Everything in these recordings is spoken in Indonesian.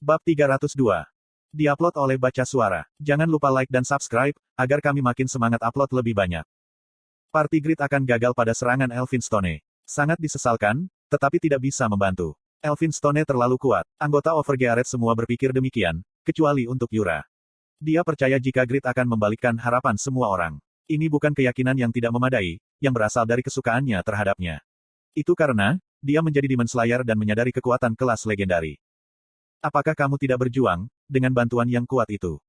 Bab 302. Diupload oleh Baca Suara. Jangan lupa like dan subscribe, agar kami makin semangat upload lebih banyak. Party Grid akan gagal pada serangan Elphinstone. Sangat disesalkan, tetapi tidak bisa membantu. Elphinstone terlalu kuat. Anggota Overgearet semua berpikir demikian, kecuali untuk Yura. Dia percaya jika Grid akan membalikkan harapan semua orang. Ini bukan keyakinan yang tidak memadai, yang berasal dari kesukaannya terhadapnya. Itu karena, dia menjadi Demon Slayer dan menyadari kekuatan kelas legendari. Apakah kamu tidak berjuang, dengan bantuan yang kuat itu?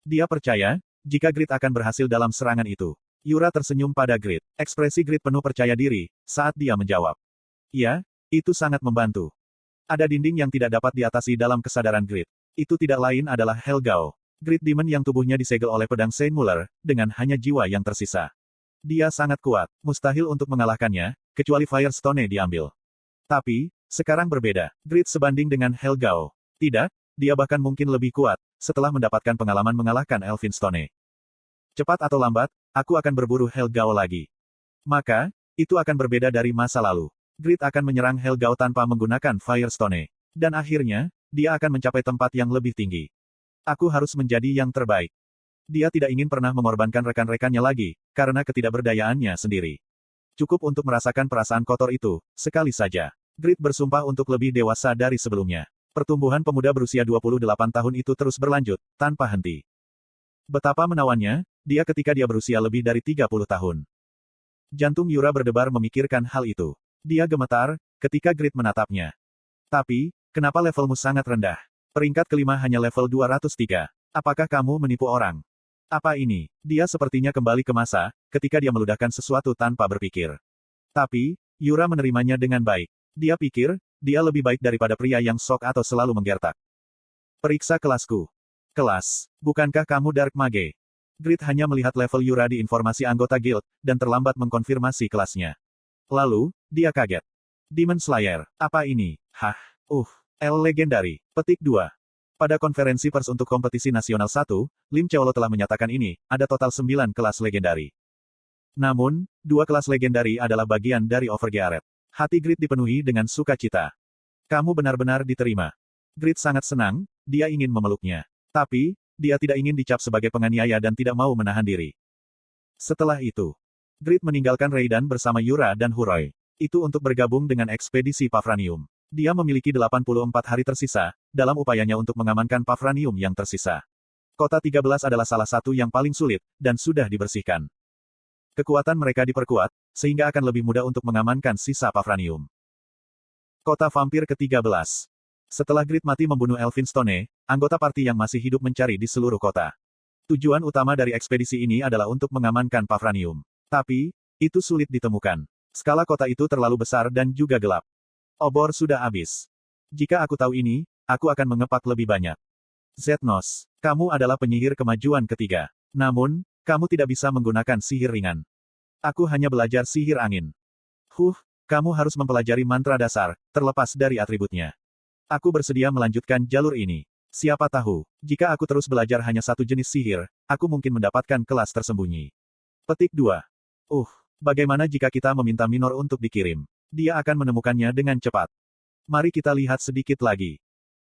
Dia percaya, jika Grid akan berhasil dalam serangan itu. Yura tersenyum pada Grid. Ekspresi Grid penuh percaya diri, saat dia menjawab. Ya, itu sangat membantu. Ada dinding yang tidak dapat diatasi dalam kesadaran Grid. Itu tidak lain adalah Helgao. Grid Demon yang tubuhnya disegel oleh pedang Seinmuller, dengan hanya jiwa yang tersisa. Dia sangat kuat, mustahil untuk mengalahkannya, kecuali Firestone diambil. Tapi, sekarang berbeda. Grid sebanding dengan Helgao. Tidak, dia bahkan mungkin lebih kuat, setelah mendapatkan pengalaman mengalahkan Elphinstone. Cepat atau lambat, aku akan berburu Helgao lagi. Maka, itu akan berbeda dari masa lalu. Grid akan menyerang Helgao tanpa menggunakan Firestone. Dan akhirnya, dia akan mencapai tempat yang lebih tinggi. Aku harus menjadi yang terbaik. Dia tidak ingin pernah mengorbankan rekan-rekannya lagi, karena ketidakberdayaannya sendiri. Cukup untuk merasakan perasaan kotor itu, sekali saja. Grid bersumpah untuk lebih dewasa dari sebelumnya. Pertumbuhan pemuda berusia 28 tahun itu terus berlanjut, tanpa henti. Betapa menawannya, dia ketika dia berusia lebih dari 30 tahun. Jantung Yura berdebar memikirkan hal itu. Dia gemetar, ketika Grid menatapnya. Tapi, kenapa levelmu sangat rendah? Peringkat kelima hanya level 203. Apakah kamu menipu orang? Apa ini? Dia sepertinya kembali ke masa, ketika dia meludahkan sesuatu tanpa berpikir. Tapi, Yura menerimanya dengan baik. Dia pikir, dia lebih baik daripada pria yang sok atau selalu menggertak. Periksa kelasku. Kelas, bukankah kamu Dark Mage? Grid hanya melihat level Yura di informasi anggota guild, dan terlambat mengkonfirmasi kelasnya. Lalu, dia kaget. Demon Slayer, apa ini? Hah, L Legendary. Petik 2. Pada konferensi pers untuk kompetisi nasional 1, Lim Cheolo telah menyatakan ini, ada total 9 kelas legendari. Namun, 2 kelas legendari adalah bagian dari Overgearet. Hati Grid dipenuhi dengan sukacita. Kamu benar-benar diterima. Grid sangat senang, dia ingin memeluknya. Tapi, dia tidak ingin dicap sebagai penganiaya dan tidak mau menahan diri. Setelah itu, Grid meninggalkan Raiden bersama Yura dan Huroi. Itu untuk bergabung dengan ekspedisi Pavranium. Dia memiliki 84 hari tersisa, dalam upayanya untuk mengamankan Pavranium yang tersisa. Kota 13 adalah salah satu yang paling sulit, dan sudah dibersihkan. Kekuatan mereka diperkuat, sehingga akan lebih mudah untuk mengamankan sisa Pavranium. Kota Vampir ke-13. Setelah Grid mati membunuh Elphinstone, anggota parti yang masih hidup mencari di seluruh kota. Tujuan utama dari ekspedisi ini adalah untuk mengamankan Pavranium. Tapi, itu sulit ditemukan. Skala kota itu terlalu besar dan juga gelap. Obor sudah habis. Jika aku tahu ini, aku akan mengepak lebih banyak. Zetnos, kamu adalah penyihir kemajuan ketiga. Namun, kamu tidak bisa menggunakan sihir ringan. Aku hanya belajar sihir angin. Kamu harus mempelajari mantra dasar, terlepas dari atributnya. Aku bersedia melanjutkan jalur ini. Siapa tahu, jika aku terus belajar hanya satu jenis sihir, aku mungkin mendapatkan kelas tersembunyi. Petik 2. Bagaimana jika kita meminta Minor untuk dikirim? Dia akan menemukannya dengan cepat. Mari kita lihat sedikit lagi.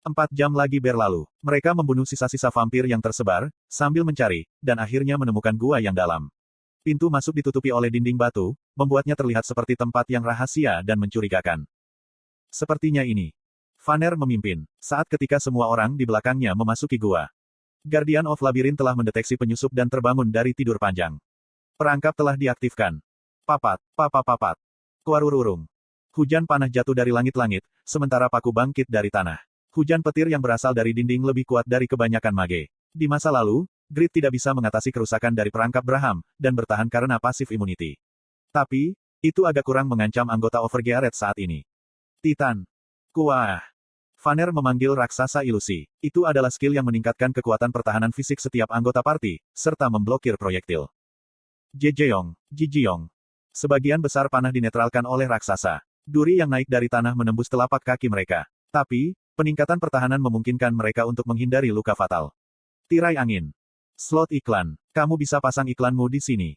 4 jam lagi berlalu. Mereka membunuh sisa-sisa vampir yang tersebar, sambil mencari, dan akhirnya menemukan gua yang dalam. Pintu masuk ditutupi oleh dinding batu, membuatnya terlihat seperti tempat yang rahasia dan mencurigakan. Sepertinya ini. Vanner memimpin, saat ketika semua orang di belakangnya memasuki gua. Guardian of Labyrinth telah mendeteksi penyusup dan terbangun dari tidur panjang. Perangkap telah diaktifkan. Papat. Kuarururung. Hujan panah jatuh dari langit-langit, sementara paku bangkit dari tanah. Hujan petir yang berasal dari dinding lebih kuat dari kebanyakan mage. Di masa lalu, Grid tidak bisa mengatasi kerusakan dari perangkap Braham, dan bertahan karena pasif immunity. Tapi, itu agak kurang mengancam anggota Overgearet saat ini. Titan. Kuah. Vanner memanggil raksasa ilusi. Itu adalah skill yang meningkatkan kekuatan pertahanan fisik setiap anggota parti, serta memblokir proyektil. Jijiyong. Sebagian besar panah dinetralkan oleh raksasa. Duri yang naik dari tanah menembus telapak kaki mereka. Tapi, peningkatan pertahanan memungkinkan mereka untuk menghindari luka fatal. Tirai angin. Slot iklan. Kamu bisa pasang iklanmu di sini.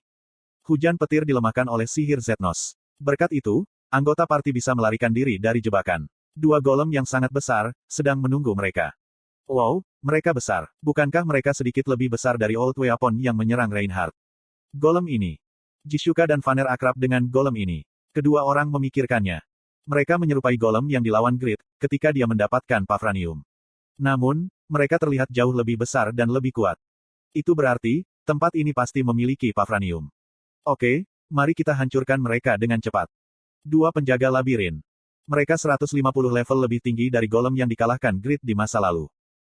Hujan petir dilemahkan oleh sihir Zetnos. Berkat itu, anggota parti bisa melarikan diri dari jebakan. 2 golem yang sangat besar, sedang menunggu mereka. Wow, mereka besar. Bukankah mereka sedikit lebih besar dari Old Weapon yang menyerang Reinhardt? Golem ini. Jisuka dan Vanner akrab dengan golem ini. Kedua orang memikirkannya. Mereka menyerupai golem yang dilawan Grid, ketika dia mendapatkan Pavranium. Namun, mereka terlihat jauh lebih besar dan lebih kuat. Itu berarti, tempat ini pasti memiliki Pavranium. Oke, mari kita hancurkan mereka dengan cepat. Dua penjaga labirin. Mereka 150 level lebih tinggi dari golem yang dikalahkan Grid di masa lalu.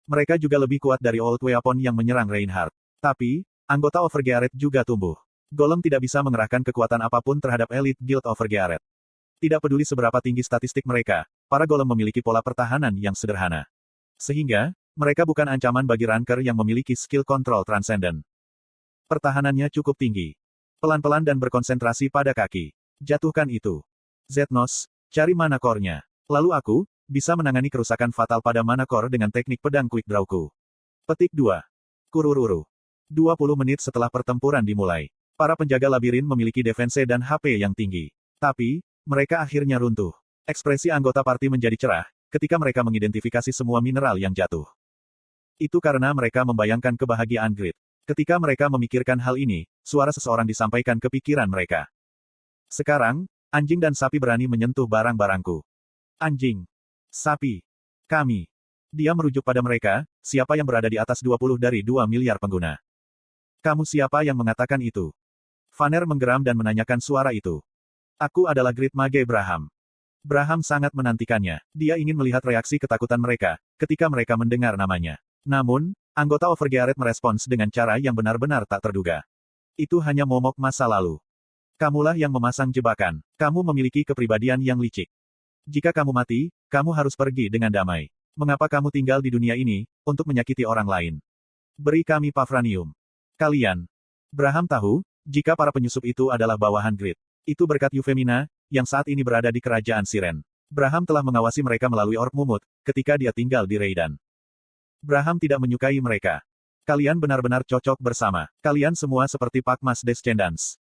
Mereka juga lebih kuat dari Old Weapon yang menyerang Reinhardt. Tapi, anggota Overgearet juga tumbuh. Golem tidak bisa mengerahkan kekuatan apapun terhadap elit Guild Overgearet. Tidak peduli seberapa tinggi statistik mereka, para golem memiliki pola pertahanan yang sederhana. Sehingga, mereka bukan ancaman bagi ranker yang memiliki skill kontrol transcendent. Pertahanannya cukup tinggi. Pelan-pelan dan berkonsentrasi pada kaki. Jatuhkan itu. Zetnos, cari mana core-nya. Lalu aku, bisa menangani kerusakan fatal pada mana core dengan teknik pedang quick draw-ku. Petik 2. Kurururu. 20 menit setelah pertempuran dimulai. Para penjaga labirin memiliki defense dan HP yang tinggi. Tapi, mereka akhirnya runtuh. Ekspresi anggota party menjadi cerah, ketika mereka mengidentifikasi semua mineral yang jatuh. Itu karena mereka membayangkan kebahagiaan Grid. Ketika mereka memikirkan hal ini, suara seseorang disampaikan ke pikiran mereka. Sekarang, anjing dan sapi berani menyentuh barang-barangku. Anjing. Sapi. Kami. Dia merujuk pada mereka, siapa yang berada di atas 20 dari 2 miliar pengguna. Kamu siapa yang mengatakan itu? Vanner menggeram dan menanyakan suara itu. Aku adalah Grid Mage Braham. Braham sangat menantikannya. Dia ingin melihat reaksi ketakutan mereka, ketika mereka mendengar namanya. Namun, anggota Overgearet merespons dengan cara yang benar-benar tak terduga. Itu hanya momok masa lalu. Kamulah yang memasang jebakan. Kamu memiliki kepribadian yang licik. Jika kamu mati, kamu harus pergi dengan damai. Mengapa kamu tinggal di dunia ini, untuk menyakiti orang lain? Beri kami Pavranium. Kalian. Braham tahu, jika para penyusup itu adalah bawahan Grid. Itu berkat Yuvemina, yang saat ini berada di kerajaan Siren. Braham telah mengawasi mereka melalui Orb Mumut, ketika dia tinggal di Reidan. Braham tidak menyukai mereka. Kalian benar-benar cocok bersama. Kalian semua seperti Pakmas Descendants.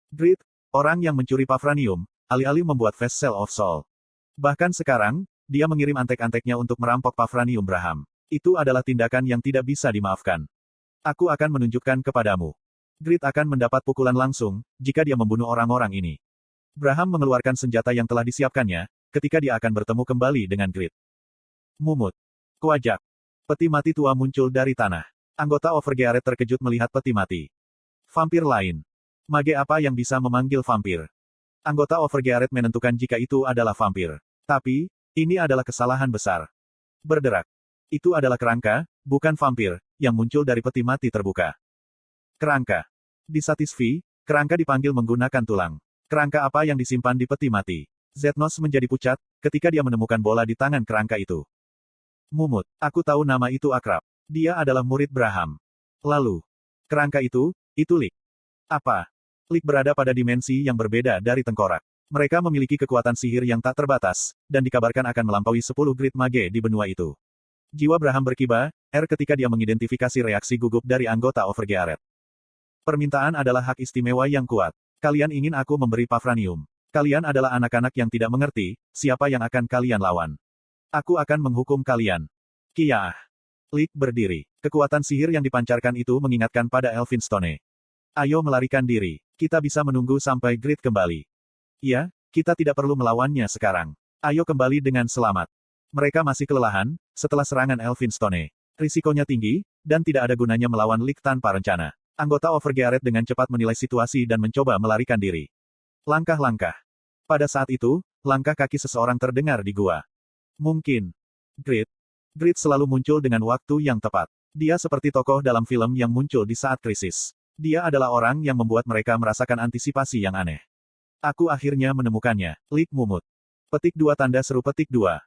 Grid, orang yang mencuri Pavranium, alih-alih membuat Vessel of Soul. Bahkan sekarang, dia mengirim antek-anteknya untuk merampok Pavranium Braham. Itu adalah tindakan yang tidak bisa dimaafkan. Aku akan menunjukkan kepadamu. Grid akan mendapat pukulan langsung, jika dia membunuh orang-orang ini. Braham mengeluarkan senjata yang telah disiapkannya, ketika dia akan bertemu kembali dengan Grid. Mumut. Kuajak. Peti mati tua muncul dari tanah. Anggota Overgearet terkejut melihat peti mati. Vampir lain. Mage apa yang bisa memanggil vampir? Anggota Overgearet menentukan jika itu adalah vampir. Tapi, ini adalah kesalahan besar. Berderak. Itu adalah kerangka, bukan vampir, yang muncul dari peti mati terbuka. Kerangka. Di Satisfi, kerangka dipanggil menggunakan tulang. Kerangka apa yang disimpan di peti mati? Zetnos menjadi pucat, ketika dia menemukan bola di tangan kerangka itu. Mumut, aku tahu nama itu akrab. Dia adalah murid Braham. Lalu, kerangka itu Lik. Apa? Lik berada pada dimensi yang berbeda dari tengkorak. Mereka memiliki kekuatan sihir yang tak terbatas, dan dikabarkan akan melampaui 10 Grid Mage di benua itu. Jiwa Braham berkibar, ketika dia mengidentifikasi reaksi gugup dari anggota Overgearet. Permintaan adalah hak istimewa yang kuat. Kalian ingin aku memberi Pavranium. Kalian adalah anak-anak yang tidak mengerti, siapa yang akan kalian lawan. Aku akan menghukum kalian. Kiyaah. Lik berdiri. Kekuatan sihir yang dipancarkan itu mengingatkan pada Elphinstone. Ayo melarikan diri. Kita bisa menunggu sampai Grid kembali. Ya, kita tidak perlu melawannya sekarang. Ayo kembali dengan selamat. Mereka masih kelelahan, setelah serangan Elphinstone. Risikonya tinggi, dan tidak ada gunanya melawan Lik tanpa rencana. Anggota Overgearet dengan cepat menilai situasi dan mencoba melarikan diri. Langkah-langkah. Pada saat itu, langkah kaki seseorang terdengar di gua. Mungkin. Grid. Grid selalu muncul dengan waktu yang tepat. Dia seperti tokoh dalam film yang muncul di saat krisis. Dia adalah orang yang membuat mereka merasakan antisipasi yang aneh. Aku akhirnya menemukannya. Lik Mumut. Petik 2 tanda seru petik 2.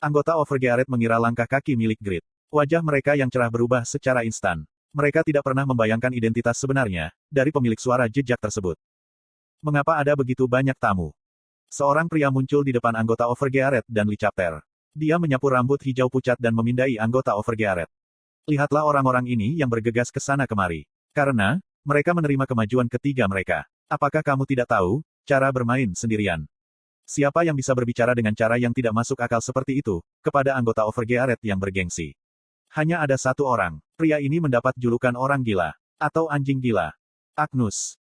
Anggota Overgearet mengira langkah kaki milik Grid. Wajah mereka yang cerah berubah secara instan. Mereka tidak pernah membayangkan identitas sebenarnya, dari pemilik suara jejak tersebut. Mengapa ada begitu banyak tamu? Seorang pria muncul di depan anggota Overgearet dan Licapter. Dia menyapu rambut hijau pucat dan memindai anggota Overgearet. Lihatlah orang-orang ini yang bergegas ke sana kemari. Karena, mereka menerima kemajuan ketiga mereka. Apakah kamu tidak tahu, cara bermain sendirian? Siapa yang bisa berbicara dengan cara yang tidak masuk akal seperti itu, kepada anggota Overgearet yang bergengsi? Hanya ada satu orang. Pria ini mendapat julukan orang gila. Atau anjing gila. Agnus.